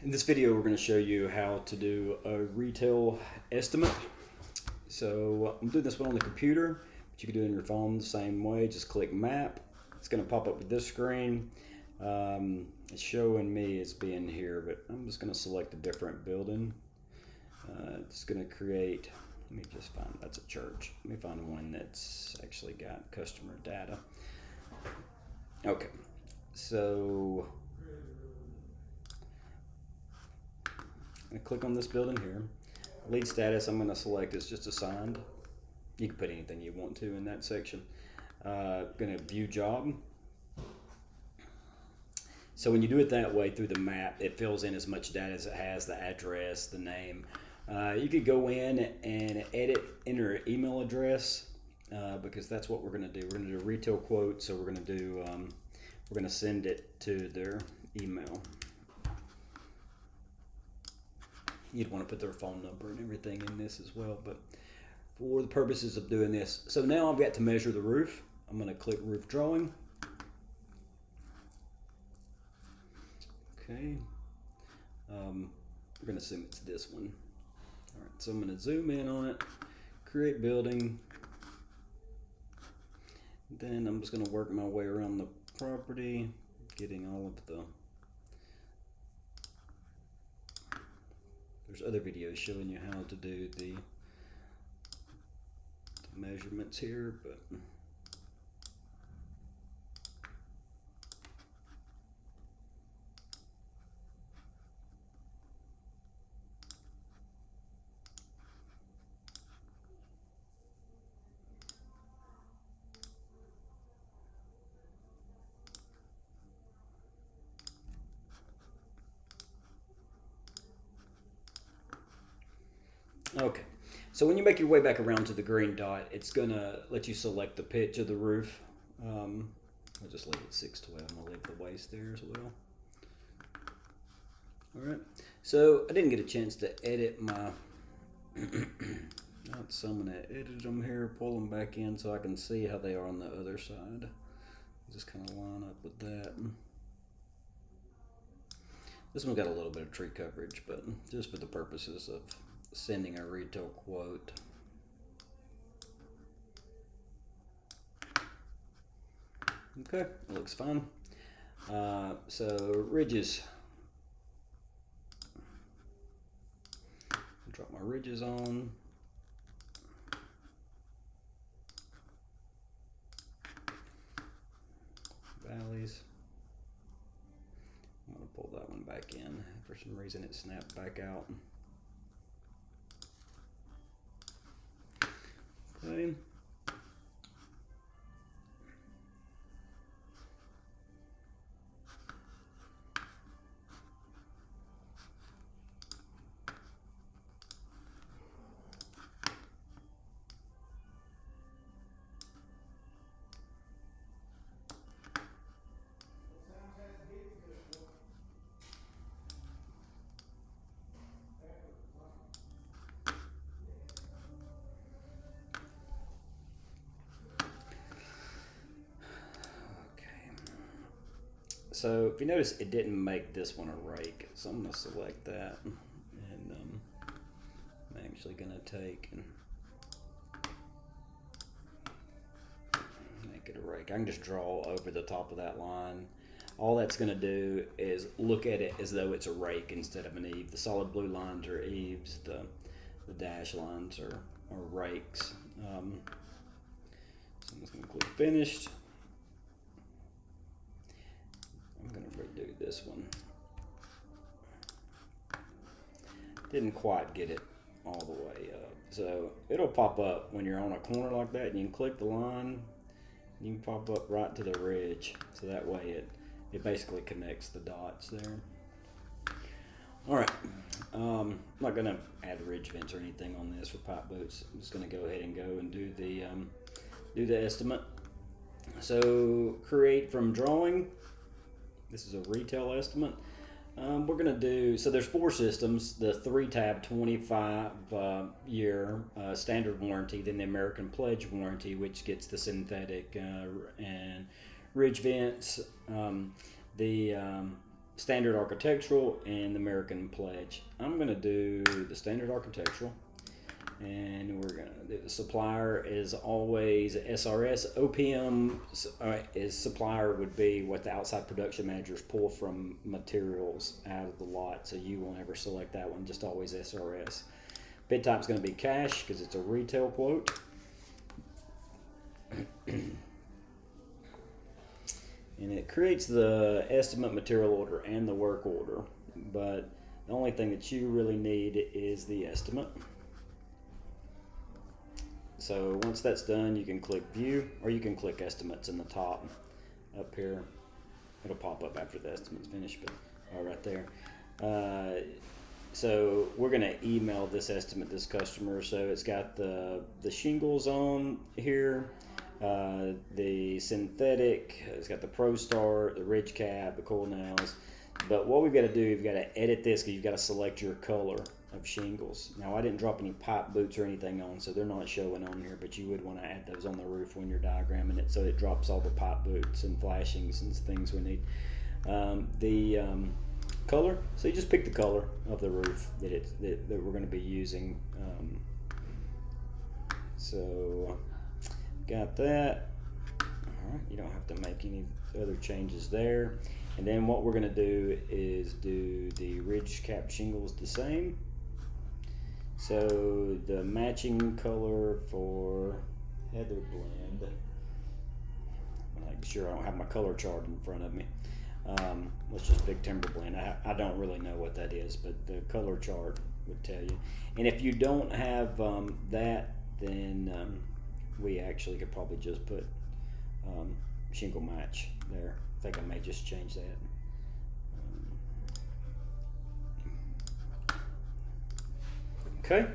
In this video, we're going to show you how to do a retail estimate. So I'm doing this one on the computer, but you can do it on your phone the same way. Just click map. It's going to pop up with this screen. It's showing me as being here, but I'm just going to select a different building. It's going to create, let me just find, that's a church. Let me find one that's actually got customer data. Okay, so I click on this building here. Lead status I'm going to select is just assigned. You can put anything you want to in that section. Going to view job. So when you do it that way through the map, it fills in as much data as it has, the address, the name. You could go in and enter email address because that's what we're going to do. We're going to do a retail quote, so we're going to send it to their email. You'd want to put their phone number and everything in this as well, but for the purposes of doing this. So now I've got to measure the roof. I'm going to click roof drawing. Okay. We're going to assume it's this one. All right, so I'm going to zoom in on it, create building. Then I'm just going to work my way around the property, getting all of the... There's other videos showing you how to do the measurements here, but okay. So when you make your way back around to the green dot, it's gonna let you select the pitch of the roof. I'll just leave it 612. I'm gonna leave the waist there as well. All right. So I didn't get a chance to edit my. So I'm gonna edit them here, pull them back in so I can see how they are on the other side. Just kind of line up with that. This one got a little bit of tree coverage, but just for the purposes of sending a retail quote. Okay, looks fine. So ridges. Drop my ridges on. Valleys. I'm going to pull that one back in. For some reason it snapped back out. Okay. So if you notice, it didn't make this one a rake, so I'm going to select that, and I'm actually going to take and make it a rake. I can just draw over the top of that line. All that's going to do is look at it as though it's a rake instead of an eave. The solid blue lines are eaves, the dash lines are rakes. So I'm just going to click finished. I'm going to redo this one. Didn't quite get it all the way up. So it'll pop up when you're on a corner like that, and you can click the line, and you can pop up right to the ridge. So that way it basically connects the dots there. All right, I'm not going to add ridge vents or anything on this for pipe boots. I'm just going to go ahead and go and do the estimate. So create from drawing. This is a retail estimate. We're going to do, so there's 4 systems, the 3-tab 25-year standard warranty, then the American Pledge warranty, which gets the synthetic and ridge vents, the standard architectural and the American Pledge. I'm going to do the standard architectural, and we're going to do the supplier is always SRS. OPM is supplier would be what the outside production managers pull from materials out of the lot, so you won't ever select that one, just always SRS. Bid type is going to be cash because it's a retail quote. And it creates the estimate, material order, and the work order, but the only thing that you really need is the estimate. So once that's done, you can click view, or you can click estimates in the top up here. It'll pop up after the estimate's finished, but right there. So we're going to email this estimate this customer. So it's got the shingles on here, the synthetic, it's got the Pro Start, the ridge cap, the coil nails. But what we've got to do, you've got to edit this because you've got to select your color of shingles. Now I didn't drop any pipe boots or anything on, so they're not showing on here, but you would want to add those on the roof when you're diagramming it, so it drops all the pipe boots and flashings and things we need. The color, so you just pick the color of the roof that we're going to be using. So got that. All right, you don't have to make any other changes there. And then what we're going to do is do the ridge cap shingles the same. So the matching color for Heather Blend, I'm make sure I don't have my color chart in front of me. Let's just pick Timber Blend. I don't really know what that is, but the color chart would tell you. And if you don't have that, then we actually could probably just put shingle match there. I think I may just change that. Okay,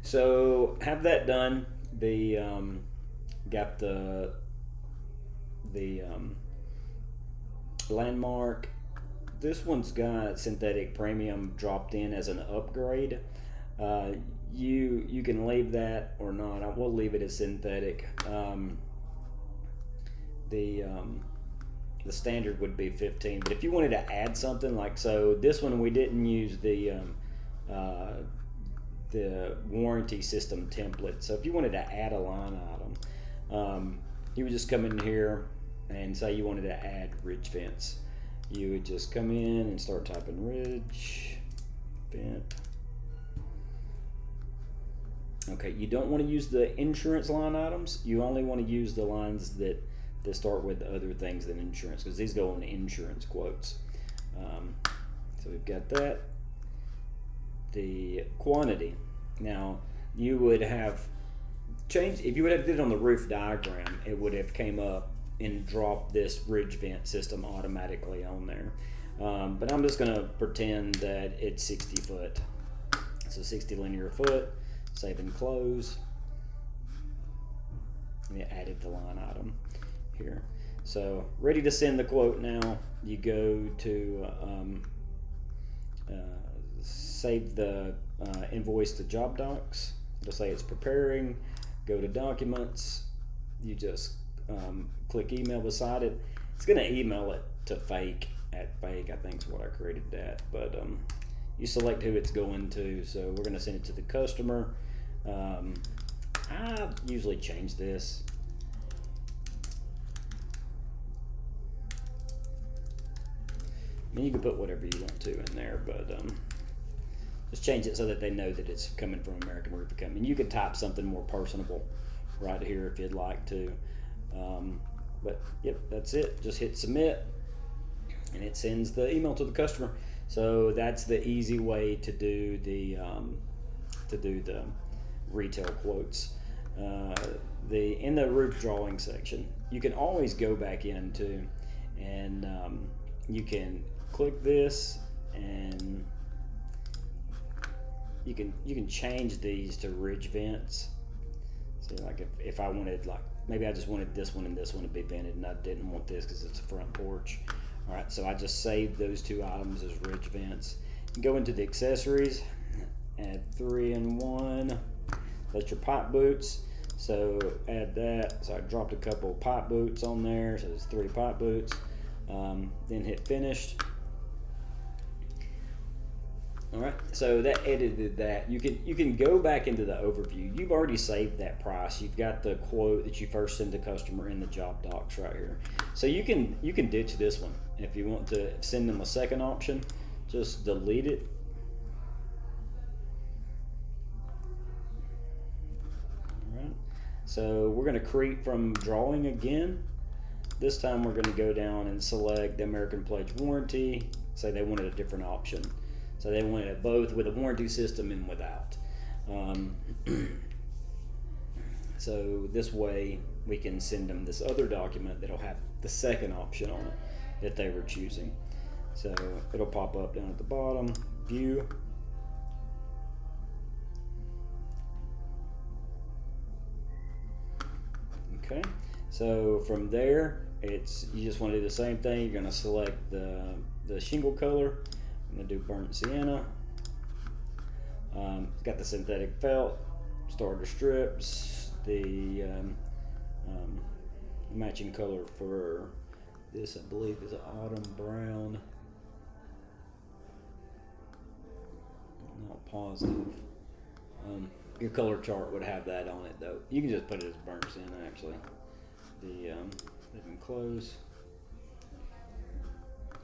so have that done. The got the landmark. This one's got synthetic premium dropped in as an upgrade. You can leave that or not. We'll leave it as synthetic. The standard would be 15, but if you wanted to add something like, so this one we didn't use the warranty system template. So if you wanted to add a line item, you would just come in here and say you wanted to add ridge fence. You would just come in and start typing ridge vent. Okay, you don't want to use the insurance line items. You only want to use the lines that start with other things than insurance, because these go on insurance quotes. So we've got that. The quantity. Now you would have changed, if you would have did it on the roof diagram, it would have came up and dropped this ridge vent system automatically on there. But I'm just going to pretend that it's 60 foot. So 60 linear foot, save and close. And it added the line item here. So ready to send the quote now. You go to save the invoice to job docs. It'll say it's preparing. Go to documents. You just click email beside it. It's going to email it to fake at fake, I think is what I created that. But you select who it's going to. So we're going to send it to the customer. I usually change this. I mean, you can put whatever you want to in there, but just change it so that they know that it's coming from American Roofing Company. And you could type something more personable right here if you'd like to. But yep, that's it. Just hit submit, and it sends the email to the customer. So that's the easy way to do the retail quotes. In the roof drawing section, you can always go back into, and you can click this, and you can change these to ridge vents. So like if I wanted, like maybe I just wanted this one and this one to be vented, and I didn't want this because it's a front porch. All right, so I just saved those two items as ridge vents. Go into the accessories, add 3-in-1. That's your pipe boots. So add that. So I dropped a couple of pipe boots on there. So there's 3 pipe boots. Then hit finished. All right, so that edited that. You can go back into the overview. You've already saved that price. You've got the quote that you first send the customer in the job docs right here. So you can ditch this one if you want to send them a second option. Just delete it. All right. So we're going to create from drawing again. This time we're going to go down and select the American Pledge warranty. Say they wanted a different option. So they wanted it both with a warranty system and without. So this way we can send them this other document that'll have the second option on it that they were choosing. So it'll pop up down at the bottom, view. Okay, so from there, you just want to do the same thing. You're going to select the shingle color. I'm going to do burnt sienna. It's got the synthetic felt, starter strips, the matching color for this, I believe, is an autumn brown. Not positive. Your color chart would have that on it, though. You can just put it as burnt sienna, actually. Let them close.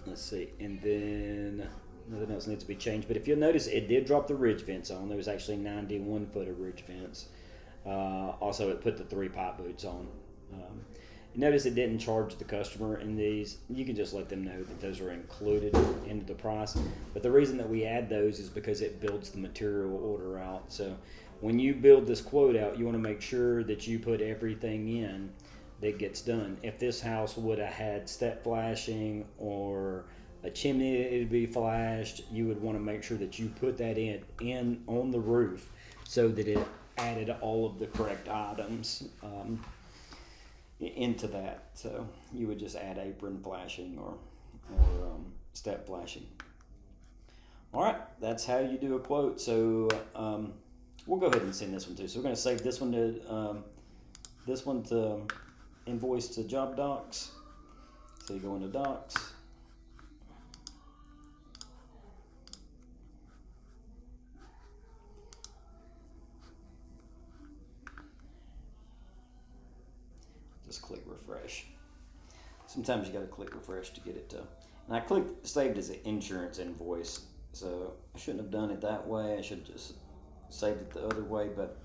Let's see, and then nothing else needs to be changed. But if you'll notice, it did drop the ridge vents on. There was actually 91 foot of ridge vents. Also, it put the 3 pipe boots on. You notice it didn't charge the customer in these. You can just let them know that those are included into the price. But the reason that we add those is because it builds the material order out. So when you build this quote out, you want to make sure that you put everything in that gets done. If this house would have had step flashing or a chimney that would be flashed, you would want to make sure that you put that in on the roof so that it added all of the correct items into that. So you would just add apron flashing or step flashing. All right, that's how you do a quote. So we'll go ahead and send this one too. So we're going to save this one to invoice to job docs. So you go into docs. Just click refresh. Sometimes you got to click refresh to get it to. And I clicked saved as an insurance invoice, so I shouldn't have done it that way. I should have just saved it the other way. But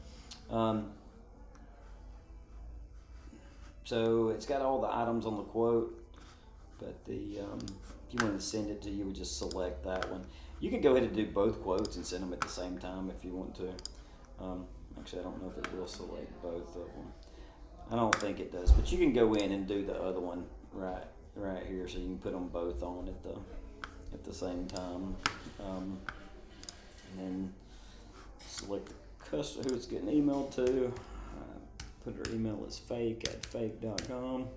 so it's got all the items on the quote. But if you want to send it to, you would just select that one. You could go ahead and do both quotes and send them at the same time if you want to. Actually, I don't know if it will select both of them. I don't think it does, but you can go in and do the other one right here, so you can put them both on at the same time, and then select the customer who it's getting emailed to. Put her email as fake@fake.com.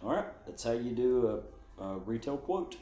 All right, that's how you do a retail quote.